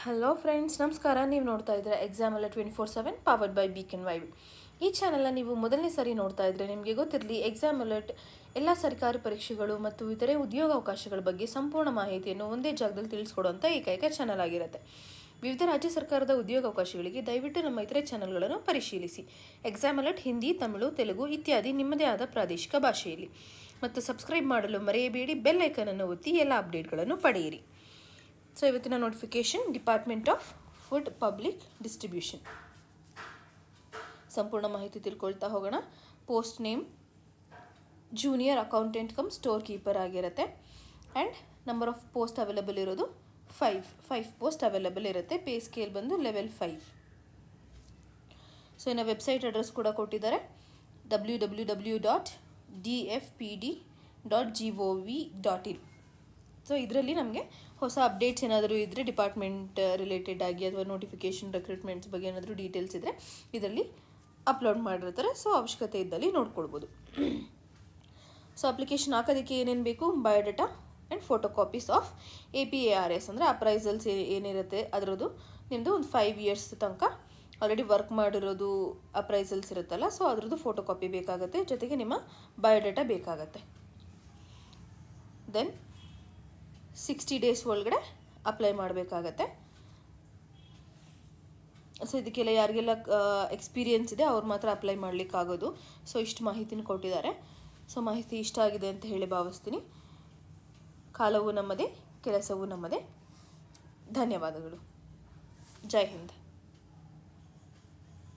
Hello friends, ನಮಸ್ಕಾರ. ನೀವು ನೋಡ್ತಾ ಇದ್ದೀರಾ exam alert 24/7 powered by beacon vibe. ಈ ಚಾನಲ್ನ ನೀವು ಮೊದಲನೇ ಸರಿ ನೋಡ್ತಾ ಇದ್ದರೆ ನಿಮಗೆ ಗೊತ್ತಿರಲಿ, ಎಕ್ಸಾಮ್ ಅಲರ್ಟ್ ಎಲ್ಲ ಸರ್ಕಾರಿ ಪರೀಕ್ಷೆಗಳು ಮತ್ತು ಇತರೆ ಉದ್ಯೋಗಾವಕಾಶಗಳ ಬಗ್ಗೆ ಸಂಪೂರ್ಣ ಮಾಹಿತಿಯನ್ನು ಒಂದೇ ಜಾಗದಲ್ಲಿ ತಿಳಿಸ್ಕೊಡುವಂಥ ಏಕೈಕ ಚಾನಲ್ ಆಗಿರುತ್ತೆ. ವಿವಿಧ ರಾಜ್ಯ ಸರ್ಕಾರದ ಉದ್ಯೋಗಾವಕಾಶಗಳಿಗೆ ದಯವಿಟ್ಟು ನಮ್ಮ ಇತರೆ ಚಾನಲ್ಗಳನ್ನು ಪರಿಶೀಲಿಸಿ. ಎಕ್ಸಾಮ್ ಅಲರ್ಟ್ ಹಿಂದಿ, ತಮಿಳು, ತೆಲುಗು ಇತ್ಯಾದಿ ನಿಮ್ಮದೇ ಆದ ಪ್ರಾದೇಶಿಕ ಭಾಷೆಯಲ್ಲಿ. ಮತ್ತು ಸಬ್ಸ್ಕ್ರೈಬ್ ಮಾಡಲು ಮರೆಯಬೇಡಿ. ಬೆಲ್ ಐಕನನ್ನು ಒತ್ತಿ ಎಲ್ಲ ಅಪ್ಡೇಟ್ಗಳನ್ನು ಪಡೆಯಿರಿ. ಸೊ ಇವತ್ತಿನ notification department of food public distribution. ಸಂಪೂರ್ಣ ಮಾಹಿತಿ ತಿಳ್ಕೊಳ್ತಾ ಹೋಗೋಣ. Post name junior accountant cum store keeper ಆಗಿರುತ್ತೆ. And number of post available ಇರೋದು 5 ಪೋಸ್ಟ್ ಅವೈಲೇಬಲ್ ಇರುತ್ತೆ. ಪೇ ಸ್ಕೇಲ್ ಬಂದು ಲೆವೆಲ್ 5. ಸೊ ಇನ್ನು ವೆಬ್ಸೈಟ್ ಅಡ್ರೆಸ್ ಕೂಡ ಕೊಟ್ಟಿದ್ದಾರೆ, www.dfpd.gov.in. ಸೊ ಇದರಲ್ಲಿ ನಮಗೆ ಹೊಸ ಅಪ್ಡೇಟ್ಸ್ ಏನಾದರೂ ಇದ್ದರೆ, ಡಿಪಾರ್ಟ್ಮೆಂಟ್ ರಿಲೇಟೆಡ್ ಆಗಿ ಅಥವಾ ನೋಟಿಫಿಕೇಷನ್ ರಿಕ್ರೂಟ್ಮೆಂಟ್ಸ್ ಬಗ್ಗೆ ಏನಾದರೂ ಡೀಟೇಲ್ಸ್ ಇದ್ದರೆ ಇದರಲ್ಲಿ ಅಪ್ಲೋಡ್ ಮಾಡಿರ್ತಾರೆ. ಸೊ ಅವಶ್ಯಕತೆ ಇದ್ದಲ್ಲಿ ನೋಡ್ಕೊಳ್ಬೋದು. ಸೊ ಅಪ್ಲಿಕೇಶನ್ ಹಾಕೋದಕ್ಕೆ ಏನೇನು ಬೇಕು? Biodata and photo copies of APARS ಅಂದರೆ ಅಪ್ರೈಸಲ್ಸ್ ಏನಿರುತ್ತೆ ಅದರದ್ದು ನಿಮ್ಮದು ಒಂದು 5 ಇಯರ್ಸ್ ತನಕ ಆಲ್ರೆಡಿ ವರ್ಕ್ ಮಾಡಿರೋದು ಅಪ್ರೈಸಲ್ಸ್ ಇರುತ್ತಲ್ಲ, ಸೊ ಅದರದ್ದು ಫೋಟೋ ಕಾಪಿ ಬೇಕಾಗುತ್ತೆ. ಜೊತೆಗೆ ನಿಮ್ಮ ಬಯೋಡೇಟಾ ಬೇಕಾಗತ್ತೆ. ದೆನ್ 60 ಡೇಸ್ ಒಳಗಡೆ ಅಪ್ಲೈ ಮಾಡಬೇಕಾಗತ್ತೆ. ಸೊ ಇದಕ್ಕೆಲ್ಲ ಯಾರಿಗೆಲ್ಲ ಎಕ್ಸ್ಪೀರಿಯೆನ್ಸ್ ಇದೆ ಅವ್ರು ಮಾತ್ರ ಅಪ್ಲೈ ಮಾಡಲಿಕ್ಕಾಗೋದು. ಸೊ ಇಷ್ಟು ಮಾಹಿತಿನ ಕೊಟ್ಟಿದ್ದಾರೆ. ಸೊ ಮಾಹಿತಿ ಇಷ್ಟ ಆಗಿದೆ ಅಂತ ಹೇಳಿ ಭಾವಿಸ್ತೀನಿ. ಕಾಲವು ನಮ್ಮದೇ, ಕೆಲಸವೂ ನಮ್ಮದೇ. ಧನ್ಯವಾದಗಳು. ಜೈ ಹಿಂದ್.